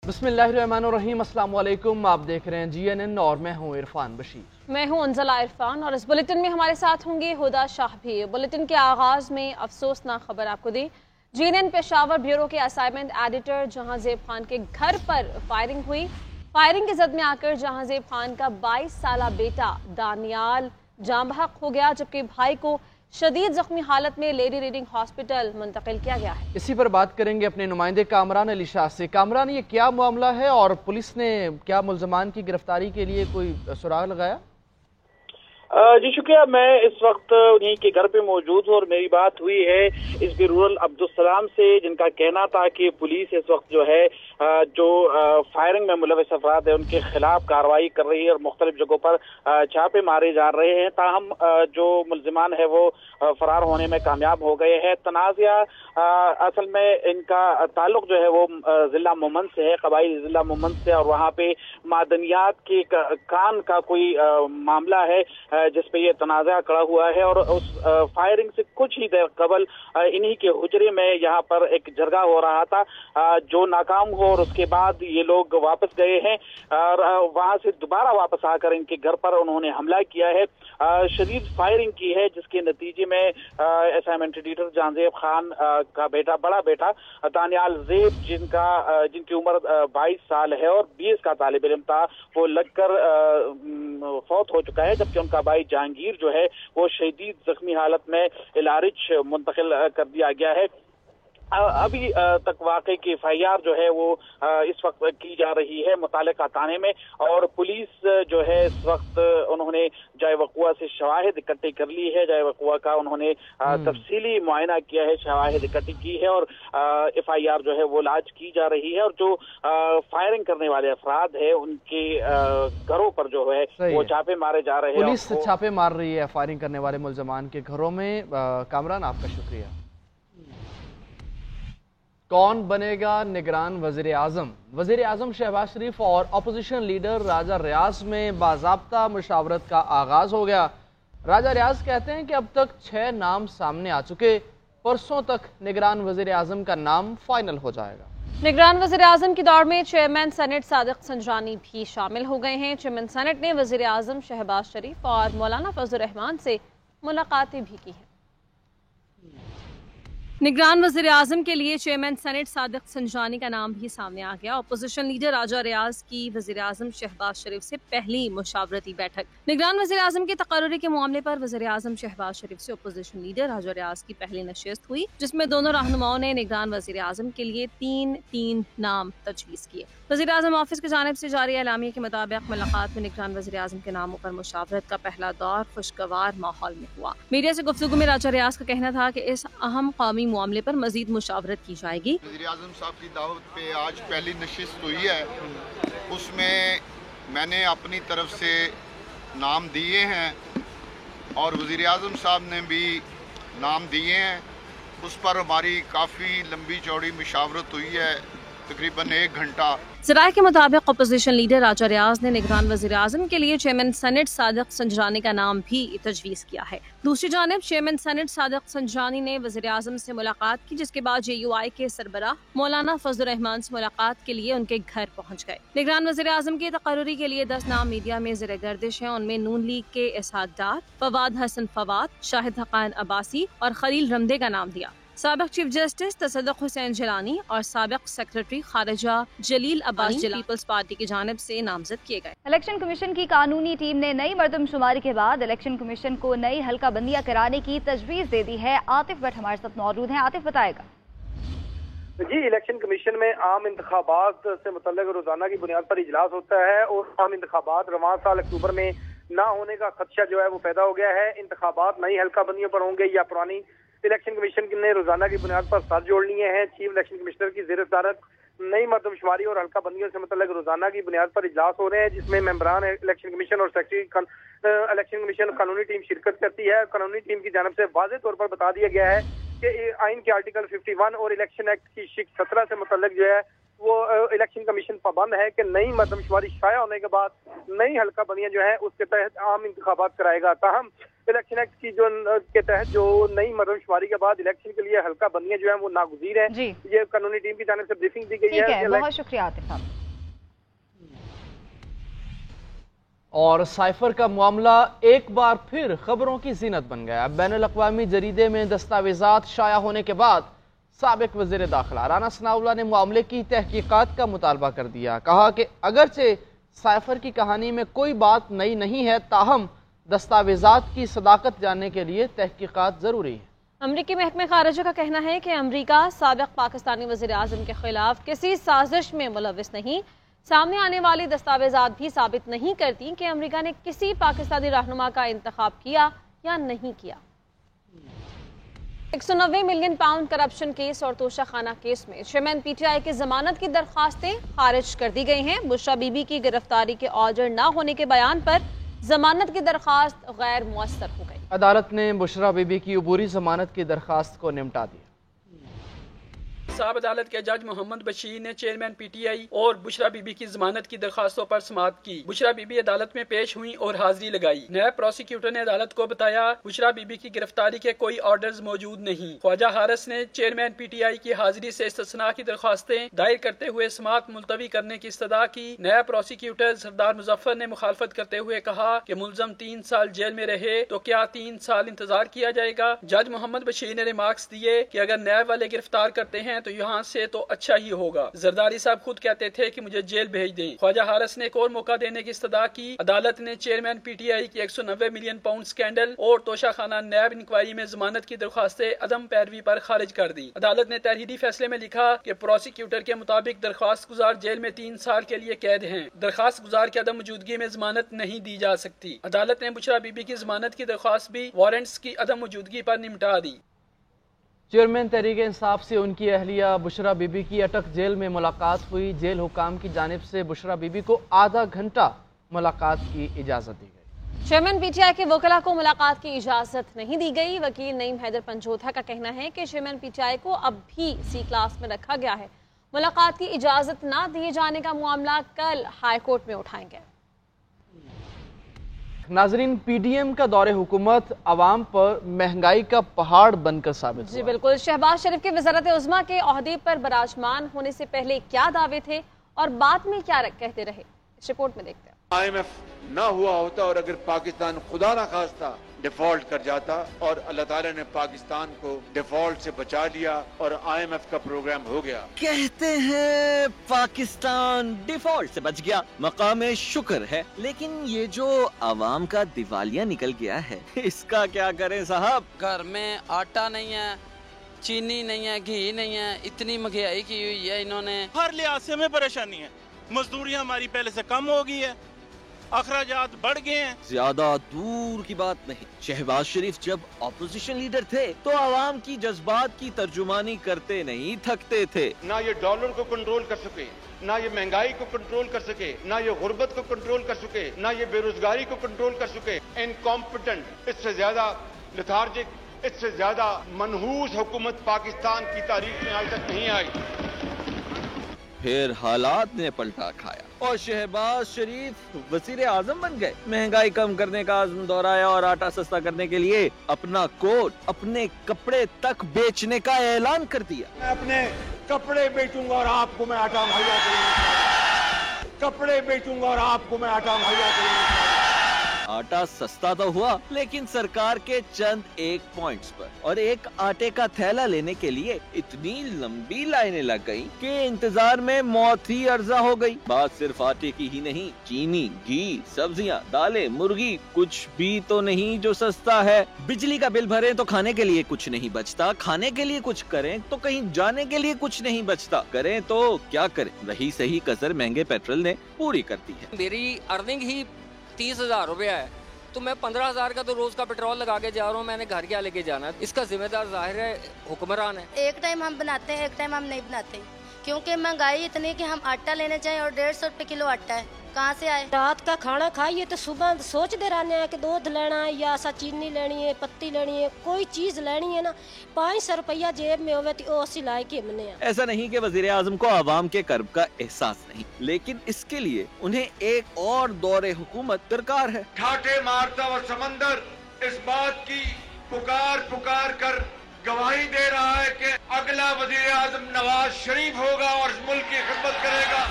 बिस्मिल्लाहिर्रहमानिर्रहीम, अस्सलाम वालेकुम। आप देख रहे हैं GNN और मैं हूं इरफान बशीर। मैं हूं अंजला इरफान और इस बुलेटिन में हमारे साथ होंगी हुदा शाह भी। बुलेटिन के आगाज में अफसोसनाक खबर आपको दी। GNN पेशावर ब्यूरो के असाइनमेंट एडिटर जहांजेब खान के घर पर फायरिंग हुई। फायरिंग की जद में आकर जहांजेब खान का 22 साला बेटा दानियाल जाँ बहक हो गया, जबकि भाई को शदीद जख्मी हालत में लेडी रीडिंग हॉस्पिटल मुंतकिल किया गया है। इसी पर बात करेंगे अपने नुमाइंदे कामरान अली शाह से। कामरान, ये क्या मामला है और पुलिस ने क्या मुल्जमान की गिरफ्तारी के लिए कोई सुराग लगाया? जी शुक्रिया। मैं इस वक्त उन्हीं के घर पे मौजूद हूँ और मेरी बात हुई है इस भी रूरल अब्दुल सलाम से, जिनका कहना था कि पुलिस इस वक्त जो है जो फायरिंग में मुलविस अफराद है उनके खिलाफ कार्रवाई कर रही है और मुख्तलिफ जगहों पर छापे मारे जा रहे हैं। ताहम जो मुल्जिमान है वो फरार होने में कामयाब हो गए हैं। तनाज़ा असल में इनका ताल्लुक जो है वो जिला मोमन से है, कबाइल जिला मोमन से, और वहाँ पे मादनियात के कान का कोई मामला है जिस पे ये तनाज़ा खड़ा हुआ है। और उस फायरिंग से कुछ ही देर कबल इन्हीं के हुजरे में यहाँ पर एक जरगा हो रहा था जो नाकाम हो, और उसके बाद ये लोग वापस गए हैं और वहाँ से दोबारा वापस आकर इनके घर पर उन्होंने हमला किया है। शदीद फायरिंग की है जिसके नतीजे में असाइनमेंट एडिटर जहांजेब खान का बेटा, बड़ा बेटा दानियाल ज़ेब, जिनकी उम्र 22 साल है और 20 का तालिब इल्म था, वो लगकर फौत हो चुका है, जबकि उनका भाई जहांगीर जो है वो शदीद जख्मी हालत में इलारिच मुंतकिल कर दिया गया है। अभी तक वाकई की FIR जो है वो इस वक्त की जा रही है मुतालिका थाने में, और पुलिस जो है इस वक्त उन्होंने जाए वक़ुआ से शवाहिद इकट्ठी कर ली है। जाए वक़ुआ का उन्होंने तफसीली मुआयना किया है, शवाहिद इकट्ठी की है और FIR जो है वो लाज की जा रही है। और जो फायरिंग करने वाले अफराद है उनके घरों पर जो है वो छापे मारे जा रहे हैं। पुलिस छापे मार रही है फायरिंग करने वाले मुल्जमान के घरों में। कामरान, आपका शुक्रिया। कौन बनेगा निगरान वज़ीर आज़म? वज़ीर आज़म शहबाज शरीफ और अपोजिशन लीडर राजा रियाज में बाज़ाब्ता मुशावरत का आगाज हो गया। राजा रियाज कहते हैं कि अब तक 6 नाम सामने आ चुके, परसों तक निगरान वज़ीर आज़म का नाम फाइनल हो जाएगा। निगरान वज़ीर आज़म की दौड़ में चेयरमैन सेनेट सादिक संजानी भी शामिल हो गए हैं। चेयरमैन सेनेट ने वज़ीर आज़म शहबाज शरीफ और मौलाना फजल रहमान से मुलाकातें भी की हैं। निगरान वज़ीर आज़म के लिए चेयरमैन सेनेट सादिक संजानी का नाम भी सामने आ गया। अपोजिशन लीडर राजा रियाज की वज़ीर आज़म शहबाज शरीफ से पहली मुशावरती बैठक। निगरान वज़ीर आज़म की तकर्रुरी के मामले पर वज़ीर आज़म शहबाज शरीफ से अपोजिशन लीडर राजा रियाज की पहली नशिस्त हुई, जिसमें दोनों रहनुमाओं ने निगरान वज़ीर आज़म के लिए 3 नाम तजवीज़ किए। वज़ीर आज़म ऑफिस की जानिब से जारी एलामिया के मुताबिक मुलाकात में निगरान वज़ीर आज़म के नामों पर मुशावरत का पहला दौर खुशगवार माहौल में हुआ। मीडिया से गुफ्तगू में राजा रियाज का कहना था कि इस अहम कौमी मामले पर मजीद मुशावरत की जाएगी। वज़ीर आज़म साहब की दावत पे आज पहली नशिस्त हुई है, उसमें मैंने अपनी तरफ से नाम दिए हैं और वज़ीर आज़म साहब ने भी नाम दिए हैं। उस पर हमारी काफ़ी लंबी चौड़ी मुशावरत हुई है, तकरीबन 1 घंटा। ज़राए के मुताबिक अपोजिशन लीडर राजा रियाज ने निगरान वज़ीर आज़म के लिए चेयरमैन सेनेट सादिक संजानी का नाम भी तजवीज़ किया है। दूसरी जानिब चेयरमैन सेनेट सादिक संजानी ने वज़ीर आज़म से मुलाकात की, जिसके बाद JUI के सरबराह मौलाना फजल रहमान से मुलाकात के लिए उनके घर पहुँच गए। निगरान वज़ीर आज़म की तकर्रुरी के लिए 10 नाम मीडिया में ज़ेर गर्दिश हैं। उनमें नून लीग के इसहाक डार, फवाद हसन फवाद, शाहिद हक़ान अब्बासी और खलील रमदे का नाम दिया। साबिक चीफ जस्टिस तसद्दुक़ हुसैन जिलानी और साबिक सेक्रेटरी खारिजा जलील अब्बासी पीपल्स पार्टी की जानिब से नामजद किए गए। इलेक्शन कमीशन की कानूनी टीम ने नई मर्दमशुमारी के बाद इलेक्शन कमीशन को नई हल्का बंदियां कराने की तजवीज़ दे दी है। आतिफ भट्ट हमारे साथ मौजूद हैं। आतिफ, बताएगा। जी, इलेक्शन कमीशन में आम इंतखाबात से मुतल्लिक रोजाना की बुनियाद पर इजलास होता है और आम इंतखाबात रवां साल अक्टूबर में ना होने का खदशा जो है वो पैदा हो गया है। इंतखाबात नई हल्का बंदियों पर होंगे या पुरानी, इलेक्शन कमीशन ने रोजाना की बुनियाद पर साथ जोड़ लिए हैं। चीफ इलेक्शन कमिश्नर की ज़ेर सदारत नई मर्दमशुमारी और हल्का बंदियों से मुतल्लिक रोजाना की बुनियाद पर इजलास हो रहे हैं, जिसमें मेंबरान इलेक्शन कमीशन और सेक्रेटरी इलेक्शन कमीशन कानूनी टीम शिरकत करती है। कानूनी टीम की जानिब से वाज़ेह तौर पर बता दिया गया है कि आइन के आर्टिकल 51 और इलेक्शन एक्ट की शिक 17 से मुतल्लिक जो है वो इलेक्शन कमीशन पाबंद है कि नई मरदमशुमारी शाया होने के बाद नई हल्का बंदियां जो है उसके तहत आम इंतखाबात कराएगा। ताहम इलेक्शन एक्ट की जो के तहत जो नई मरदमशुमारी के बाद इलेक्शन के लिए हल्का बंदियां जो है वो नागुज़ीर है। ये कानूनी टीम की जानिब से ब्रीफिंग दी गई है। बहुत शुक्रिया आतिफ साहब। और साइफर का मामला एक बार फिर खबरों की जीनत बन गया। बैनुल-अक़वामी जरीदे में दस्तावेजात शाया होने के बाद साबिक वज़ीर दाखिला राना सनाउल्लाह ने मामले की तहकीकात का मुतालबा कर दिया। कहा कि अगरचे साइफर की कहानी में कोई बात नई नहीं है, ताहम दस्तावेजात की सदाकत जानने के लिए तहकीकात ज़रूरी है। अमरीकी महकमे खारिजा का कहना है कि अमरीका साबिक पाकिस्तानी वज़ीर आज़म के खिलाफ किसी साजिश में मुलव्विस नहीं। सामने आने वाली दस्तावेजात भी साबित नहीं करती कि अमरीका ने किसी पाकिस्तानी रहनुमा का इंतखाब किया या नहीं किया। 190 मिलियन पाउंड करप्शन केस और तोशाखाना केस में चेयरमैन पीटीआई की जमानत की दरखास्तें खारिज कर दी गई हैं। बुशरा बीबी की गिरफ्तारी के ऑर्डर न होने के बयान पर जमानत की दरखास्त गैर मुअस्सर हो गई। अदालत ने बुशरा बीबी की अबूरी जमानत की दरखास्त को निपटा दिया। साहब अदालत के जज मोहम्मद बशीर ने चेयरमैन पीटीआई और बुशरा बीबी की जमानत की दरखास्तों पर समाअत की। बुशरा बीबी अदालत में पेश हुई और हाजिरी लगाई। नायब प्रोसिक्यूटर ने अदालत को बताया बुशरा बीबी की गिरफ्तारी के कोई ऑर्डर्स मौजूद नहीं। ख्वाजा हारिस ने चेयरमैन पीटीआई की हाजिरी से इस्तिस्ना की दरखास्तें दायर करते हुए समाअत मुलतवी करने की इस्तदा की। नायब प्रोसिक्यूटर सरदार मुजफ्फर ने मुखालफत करते हुए कहा कि मुलजम 3 साल जेल में रहे तो क्या 3 साल इंतजार किया जाएगा। जज मोहम्मद बशीर ने रिमार्क्स दिए कि अगर नायब वाले गिरफ्तार करते हैं तो यहाँ से तो अच्छा ही होगा। जरदारी साहब खुद कहते थे कि मुझे जेल भेज दें। ख्वाजा हारिस ने एक और मौका देने की इस्तदा की। अदालत ने चेयरमैन पीटीआई की 190 मिलियन पाउंड स्कैंडल और तोशाखाना नैब इंक्वायरी में जमानत की दरख्वास्तें अदम पैरवी पर खारिज कर दी। अदालत ने तहरीरी फैसले में लिखा कि प्रोसिक्यूटर के मुताबिक दरख्वास्त गुजार जेल में 3 साल के लिए कैद हैं। दरख्वास्त गुजार की अदम मौजूदगी में जमानत नहीं दी जा सकती। अदालत ने बुशरा बीबी की जमानत की दरख्वास्त भी वारंट्स की अदम मौजूदगी पर निपटा दी। चेयरमैन तहरीक इंसाफ से उनकी अहलिया बुशरा बीबी की अटक जेल में मुलाकात हुई। जेल हुकाम की जानिब से बुशरा बीबी को आधा घंटा मुलाकात की इजाज़त दी गई। चेयरमैन पीटीआई के वकील को मुलाकात की इजाज़त नहीं दी गई। वकील नईम हैदर पंजोथा का कहना है कि चेयरमैन पीटीआई को अब भी सी क्लास में रखा गया है। मुलाकात की इजाज़त न दिए जाने का मामला कल हाई कोर्ट में उठाएंगे। नाजरीन, पीडीएम का दौरे हुकूमत अवाम पर महंगाई का पहाड़ बनकर साबित हुआ। जी बिल्कुल। शहबाज शरीफ के वज़ारत उज़्मा के ओहदे पर बराजमान होने से पहले क्या दावे थे और बाद में क्या कहते रहे, इस रिपोर्ट में देखते हैं। IMF ना हुआ होता और अगर पाकिस्तान खुदा ना खास्ता डिफॉल्ट कर जाता और अल्लाह ताला ने पाकिस्तान को डिफॉल्ट से बचा लिया और IMF का प्रोग्राम हो गया। कहते हैं पाकिस्तान डिफॉल्ट से बच गया, मकामे शुक्र है, लेकिन ये जो आवाम का दिवालिया निकल गया है इसका क्या करें साहब। घर में आटा नहीं है, चीनी नहीं है, घी नहीं है, इतनी महंगाई की हुई है इन्होंने। हर लिहाज से हमें परेशानी है। मजदूरियाँ हमारी पहले से कम हो गई है, अखराजात बढ़ गए हैं। ज्यादा दूर की बात नहीं, शहबाज शरीफ जब ऑपोजिशन लीडर थे तो आवाम की जज्बात की तर्जुमानी करते नहीं थकते थे। ना ये डॉलर को कंट्रोल कर सके, ना ये महंगाई को कंट्रोल कर सके, ना ये गुर्बत को कंट्रोल कर सके, ना ये बेरोजगारी को कंट्रोल कर सके। इनकॉम्पिटेंट, इससे ज्यादा लेथार्जिक, इससे ज्यादा मनहूस हुकूमत पाकिस्तान की तारीख में आज तक नहीं आई। फिर हालात ने पलटा खाया और शहबाज शरीफ वजीर आजम बन गए। महंगाई कम करने का आज़म दोहराया और आटा सस्ता करने के लिए अपना कोट, अपने कपड़े तक बेचने का ऐलान कर दिया। मैं अपने कपड़े बेचूंगा और आपको मैं आटा मुहैया करूंगा। कपड़े बेचूंगा और आपको मैं आटा मुहैया करूंगा। आटा सस्ता तो हुआ लेकिन सरकार के चंद एक पॉइंट्स पर, और एक आटे का थैला लेने के लिए इतनी लंबी लाइनें लग गई कि इंतजार में मौत ही अर्जा हो गई। बात सिर्फ आटे की ही नहीं, चीनी, घी, सब्जियां, दालें, मुर्गी, कुछ भी तो नहीं जो सस्ता है। बिजली का बिल भरें तो खाने के लिए कुछ नहीं बचता, खाने के लिए कुछ करें तो कहीं जाने के लिए कुछ नहीं बचता। करें तो क्या करें, रही सही कसर महंगे पेट्रोल ने पूरी कर दी है। मेरी अर्निंग ही 30,000 रुपया है तो मैं 15,000 का तो रोज का पेट्रोल लगा के जा रहा हूँ। मैंने घर क्या लेके जाना है, इसका जिम्मेदार जाहिर है हुक्मरान है। एक टाइम हम बनाते हैं, एक टाइम हम नहीं बनाते। क्योंकि महंगाई इतनी कि हम आटा लेने जाएं और 150 रुपए किलो आटा है, कहाँ से आए। रात का खाना खाइए तो सुबह सोचते रहने हैं कि दूध लेना है या सा चीनी लेनी है, पत्ती लेनी है, कोई चीज लेनी है ना, 500 रुपया जेब में होवे तो ओसी लाए के हमने। ऐसा नहीं कि वजीर आजम को आवाम के कर्ब का एहसास नहीं, लेकिन इसके लिए उन्हें एक और दौरे हुकूमत दरकार है। ठाठे मारता हुआ समंदर इस बात की पुकार कर गवाही दे रहा है कि अगला वजीर आजम नवाज शरीफ होगा और इस मुल्क की खिदमत करेगा।